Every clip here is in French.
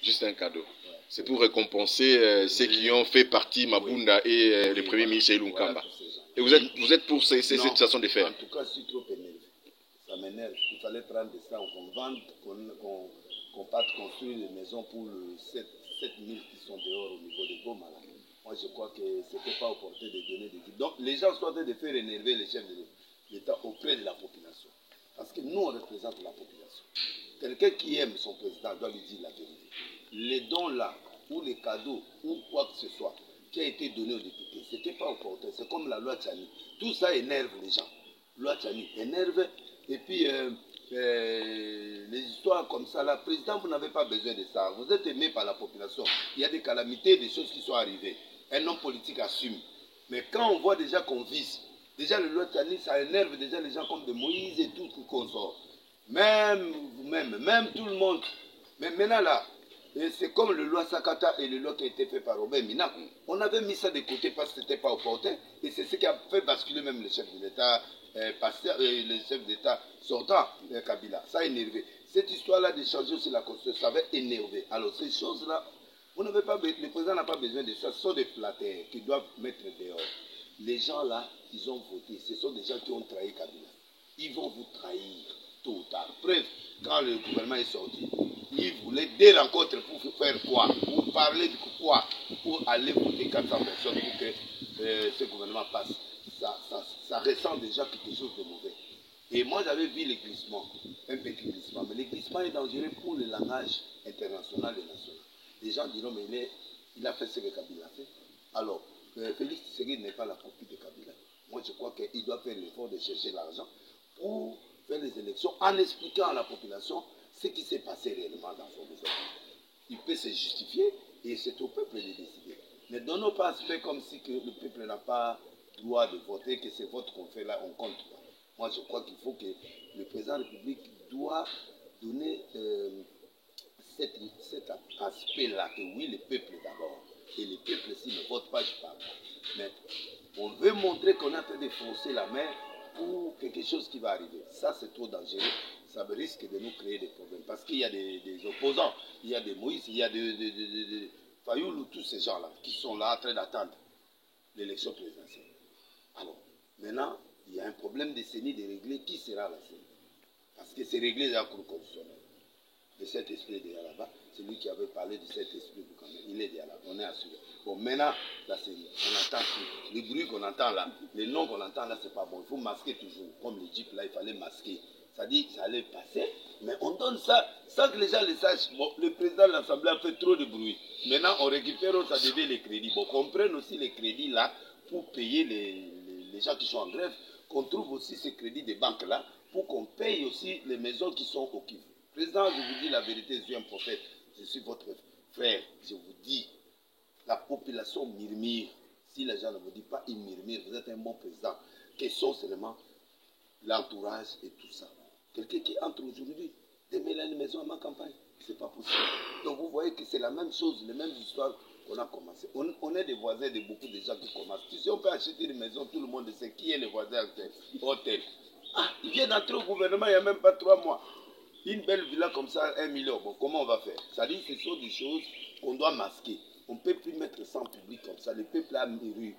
Juste un cadeau. C'est pour récompenser ceux qui ont fait partie Mabunda et le Premier ministre Ilunkamba. Et vous êtes pour cette façon de faire? En tout cas, je suis trop énervé. Ça m'énerve. Il fallait prendre ça, qu'on vende, qu'on parte construire des maisons pour les 7 000 qui sont dehors au niveau des Goma. Moi, je crois que ce n'était pas opportun de donner des guides. Donc, les gens sont en train de faire énerver les chefs de l'État auprès de la population. Parce que nous, on représente la population. Quelqu'un qui aime son président doit lui dire la vérité. Les dons là, ou les cadeaux, ou quoi que ce soit, qui a été donné aux députés, ce n'était pas opportun. C'est comme la loi Tchani. Tout ça énerve les gens. Loi Tchani énerve. Et puis, les histoires comme ça, là, président, vous n'avez pas besoin de ça. Vous êtes aimé par la population. Il y a des calamités, des choses qui sont arrivées. Un homme politique assume. Mais quand on voit déjà qu'on vise, déjà le loi Tchani, ça énerve déjà les gens comme de Moïse et tout qu'on sort. Même vous-même, même tout le monde. Mais maintenant là, c'est comme le loi Sakata et le loi qui a été fait par Robert Mina. On avait mis ça de côté parce que ce n'était pas opportun. Et c'est ce qui a fait basculer même le chef de l'État, le chef d'État sortant, Kabila. Ça a énervé. Cette histoire-là de changer aussi la constitution, ça avait énervé. Alors ces choses-là, le président n'a pas besoin de ça. Ce sont des flatteurs qui doivent mettre dehors. Les gens là, ils ont voté. Ce sont des gens qui ont trahi Kabila. Ils vont vous trahir tôt ou tard. Bref, quand le gouvernement est sorti, ils voulaient des rencontres pour faire quoi? Pour parler de quoi? Pour aller voter 400 personnes pour que ce gouvernement passe. Ça ressent déjà quelque chose de mauvais. Et moi, j'avais vu les glissements, un petit glissement. Mais le glissement est dangereux pour le langage international et national. Les gens diront, mais il a fait ce que Kabila a fait. Alors, Félix Tshisekedi n'est pas la copie de Kabila. Moi, je crois qu'il doit faire l'effort de chercher l'argent pour faire les élections en expliquant à la population ce qui s'est passé réellement dans son gouvernement. Il peut se justifier et c'est au peuple de décider. Ne donnons pas aspect comme si que le peuple n'a pas droit de voter, que ces votes qu'on fait là, on compte pas. Moi, je crois qu'il faut que le président de la République doit donner cet aspect-là, que oui, le peuple d'abord. Et le peuple, s'il ne vote pas, je parle pas. Mais on veut montrer qu'on est en train de forcer la main pour quelque chose qui va arriver. Ça, c'est trop dangereux. Ça risque de nous créer des problèmes. Parce qu'il y a des opposants, il y a des Moïse, il y a des Fayoulou, tous ces gens-là qui sont là en train d'attendre l'élection présidentielle. Alors, maintenant, il y a un problème de CENI de régler. Qui sera la CENI? Parce que c'est réglé dans la Cour constitutionnelle. De cet esprit de là-bas, c'est lui qui avait parlé de cet esprit du Cameroun. Il est là, on est assuré. Bon, maintenant, la CENI, on entend tout. Les bruits qu'on entend là, les noms qu'on entend là, c'est pas bon. Il faut masquer toujours. Comme l'Égypte là, il fallait masquer. Ça dit que ça allait passer, mais on donne ça sans que les gens le sachent. Bon, le président de l'Assemblée a fait trop de bruit. Maintenant, on récupère, ça devait les crédits. Bon, qu'on prenne aussi les crédits là pour payer les gens qui sont en grève. Qu'on trouve aussi ces crédits des banques là pour qu'on paye aussi les maisons qui sont au Kivu. Président, je vous dis la vérité, je suis un prophète. Je suis votre frère. Je vous dis, la population murmure. Si les gens ne vous disent pas, ils murmurent. Vous êtes un bon président. Question seulement l'entourage et tout ça. Quelqu'un qui entre aujourd'hui, demain il a une maison à ma campagne. C'est pas possible. Donc vous voyez que c'est la même chose, les mêmes histoires qu'on a commencé. On est des voisins de beaucoup de gens qui commencent. Si on peut acheter une maison, tout le monde sait qui est le voisin hôtel. Ah, il vient d'entrer au gouvernement il n'y a même pas 3 mois. Une belle villa comme ça, 1 million. Bon, comment on va faire? Ça dit que ce sont des choses qu'on doit masquer. On ne peut plus mettre ça en public comme ça. Le peuple a mûri.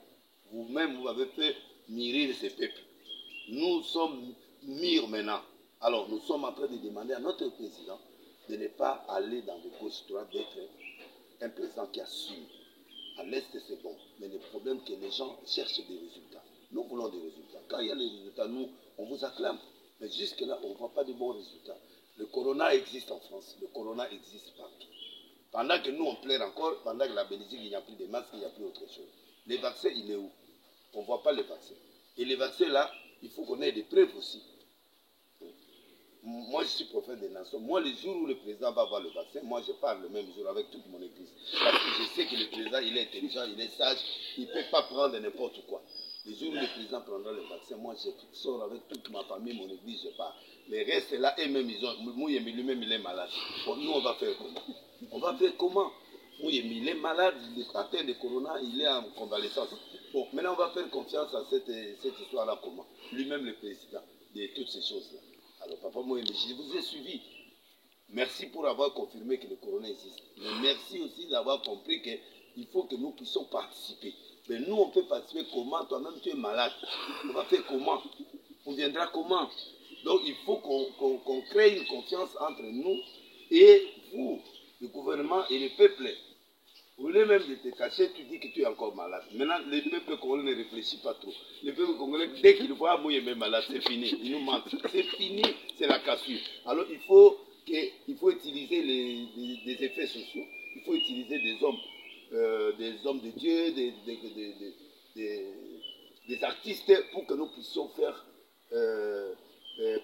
Vous-même, vous avez fait mûrir ce peuple. Nous sommes mûrs maintenant. Alors, nous sommes en train de demander à notre président de ne pas aller dans les gauches droites, d'être un président qui assume. À l'Est, c'est bon. Mais le problème, c'est que les gens cherchent des résultats. Nous voulons des résultats. Quand il y a les résultats, nous, on vous acclame. Mais jusque-là, on ne voit pas de bons résultats. Le corona existe en France. Le corona existe partout. Pendant que nous, on plaire encore, pendant que la Belgique, il n'y a plus de masques, il n'y a plus autre chose. Les vaccins, il est où? On ne voit pas les vaccins. Et les vaccins, là, il faut qu'on ait des preuves aussi. Moi, je suis prophète des nations. Moi, le jour où le président va avoir le vaccin, moi, je parle le même jour avec toute mon église. Parce que je sais que le président, il est intelligent, il est sage, il ne peut pas prendre n'importe quoi. Le jour où le président prendra le vaccin, moi, je sors avec toute ma famille, mon église, je pars. Les restes là, eux-mêmes, ils ont. Mouyemi lui-même, il est malade. Bon, nous, on va faire comment? On va faire comment? Mouyemi, il est malade, il est atteint de corona, il est en convalescence. Bon, maintenant, on va faire confiance à cette histoire-là, comment? Lui-même, le président, de toutes ces choses-là. Alors, papa, moi, je vous ai suivi. Merci pour avoir confirmé que le corona existe. Mais merci aussi d'avoir compris qu'il faut que nous puissions participer. Mais nous, on peut participer comment? Toi-même, tu es malade. On va faire comment? On viendra comment? Donc, il faut qu'on crée une confiance entre nous et vous, le gouvernement et le peuple. Au lieu même de te cacher, tu dis que tu es encore malade. Maintenant, le peuple congolais ne réfléchit pas trop. Le peuple congolais, dès qu'il voit moi même malade, c'est fini. Il nous ment. C'est fini, c'est la cassure. Alors, il faut utiliser des effets sociaux. Il faut utiliser des hommes de Dieu, des artistes pour que nous puissions faire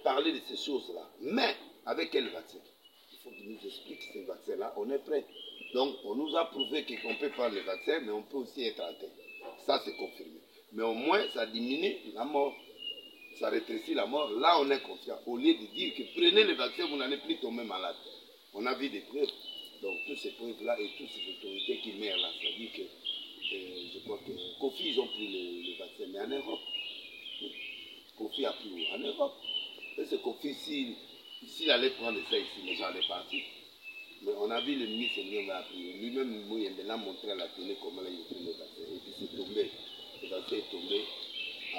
parler de ces choses-là. Mais avec quel vaccin? Il faut qu'ils nous expliquent ces vaccins-là. On est prêt. Donc, on nous a prouvé qu'on peut prendre le vaccin, mais on peut aussi être atteint. Ça, c'est confirmé. Mais au moins, ça diminue la mort. Ça rétrécit la mort. Là, on est confiant. Au lieu de dire que prenez le vaccin, vous n'allez plus tomber malade. On a vu des preuves. Donc, toutes ces preuves-là et toutes ces autorités qui meurent là, c'est-à-dire que je crois que Kofi, ils ont pris le vaccin. Mais en Europe, Kofi a pris en Europe. Et ce Kofi, s'il allait prendre ça ici, les gens allaient partir. Mais on a vu le ministre lui-même, il a montré à la télé comment il a pris le vaccin. Et puis c'est tombé. Le vaccin est tombé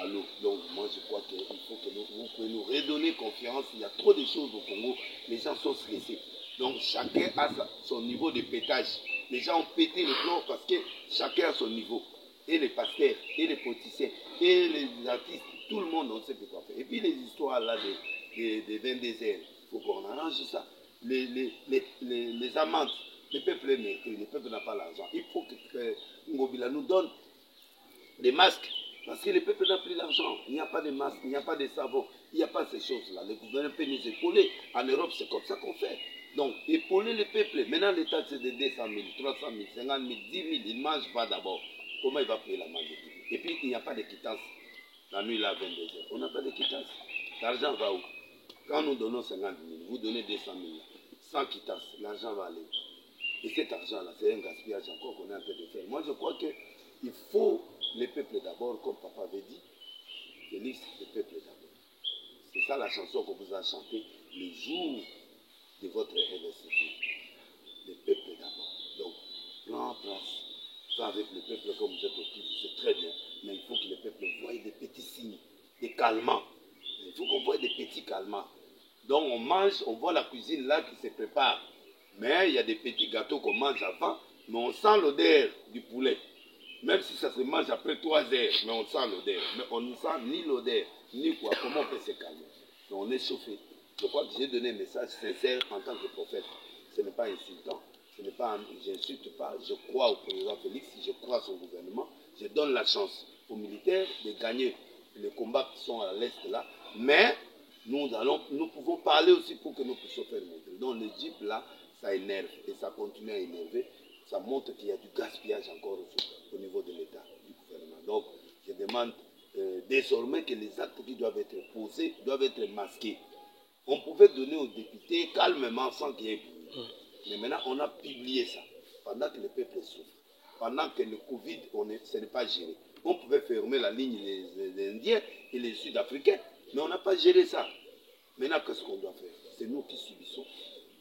à l'eau. Donc moi je crois qu'il faut que vous pouvez nous redonner confiance. Il y a trop de choses au Congo. Les gens sont stressés. Donc chacun a son niveau de pétage. Les gens ont pété le plomb parce que chacun a son niveau. Et les pasteurs, et les politiciens, et les artistes, tout le monde, on sait plus quoi faire. Et puis les histoires là des 22 heures, il faut qu'on arrange ça. Les amendes, le peuple est maîtrisé, le peuple n'a pas l'argent. Il faut que Ngobila nous donne des masques, parce que le peuple n'a plus l'argent. Il n'y a pas de masques, il n'y a pas de savon, il n'y a pas ces choses-là. Le gouvernement peut nous épauler. En Europe, c'est comme ça qu'on fait. Donc, épauler le peuple. Maintenant, l'État, c'est de 200 000, 300 000, 50 000, 10 000. Il ne mange pas d'abord. Comment il va payer la manne? Et puis, il n'y a pas de quittance. La nuit, là, 22 heures. On n'a pas de quittance. L'argent va où? Quand nous donnons 50 000, vous donnez 200 000. Sans quittance, l'argent va aller. Et cet argent-là, c'est un gaspillage encore qu'on est en train de faire. Moi, je crois qu'il faut le peuple d'abord, comme papa avait dit. Félix, le peuple d'abord. C'est ça la chanson qu'on vous a chantée le jour de votre investiture. Le peuple d'abord. Donc, prends place. Ça avec le peuple comme vous êtes occupé, c'est très bien. Mais il faut que le peuple voie des petits signes, des calmants. Il faut qu'on voie des petits calmants. Donc on mange, on voit la cuisine là qui se prépare. Mais il y a des petits gâteaux qu'on mange avant, mais on sent l'odeur du poulet. Même si ça se mange après 3 heures, mais on sent l'odeur. Mais on ne sent ni l'odeur, ni quoi. Comment on peut se calmer? Donc on est chauffé. Je crois que j'ai donné un message sincère en tant que prophète. Ce n'est pas insultant. Je n'insulte pas. Je crois au président Félix, je crois à son gouvernement. Je donne la chance aux militaires de gagner les combats qui sont à l'est là. Mais nous pouvons parler aussi pour que nous puissions faire monter. Donc le Jeep là, ça énerve et ça continue à énerver. Ça montre qu'il y a du gaspillage encore au niveau de l'État, du gouvernement. Donc je demande désormais que les actes qui doivent être posés doivent être masqués. On pouvait donner aux députés calmement sans qu'il y ait bruit. Mais maintenant on a publié ça pendant que le peuple souffre. Pendant que le Covid, ce n'est pas géré. On pouvait fermer la ligne des Indiens et les Sud-Africains. Mais on n'a pas géré ça. Maintenant, qu'est-ce qu'on doit faire? C'est nous qui subissons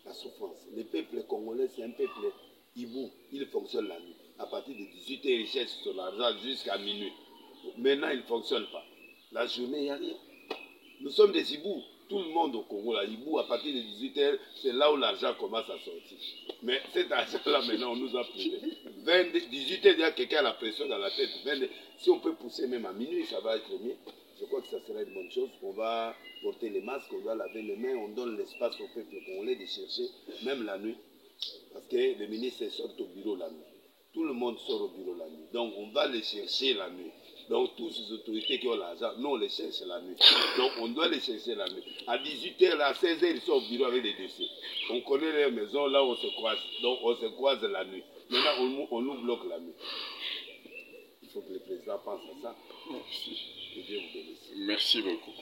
la souffrance. Le peuple congolais, c'est un peuple hibou. Il fonctionne la nuit. À partir de 18h, il cherche son argent jusqu'à minuit. Maintenant, il ne fonctionne pas. La journée, il n'y a rien. Nous sommes des hiboux. Tout le monde au Congo, là, hibou, à partir de 18h, c'est là où l'argent commence à sortir. Mais cet argent-là, maintenant, on nous a privé. 18h, il y a quelqu'un à la pression dans la tête. Si on peut pousser même à minuit, ça va être mieux. Je crois que ça serait une bonne chose. On va porter les masques, on doit laver les mains, on donne l'espace au peuple congolais de chercher, même la nuit. Parce que les ministres sortent au bureau la nuit. Tout le monde sort au bureau la nuit. Donc on va les chercher la nuit. Donc toutes ces autorités qui ont l'argent, nous on les cherche la nuit. Donc on doit les chercher la nuit. À 18h, à 16h, ils sont au bureau avec des dossiers. On connaît les maisons là où on se croise. Donc on se croise la nuit. Maintenant on nous bloque la nuit. Il faut que le président pense à ça. Merci. Que Dieu vous bénisse. Merci beaucoup.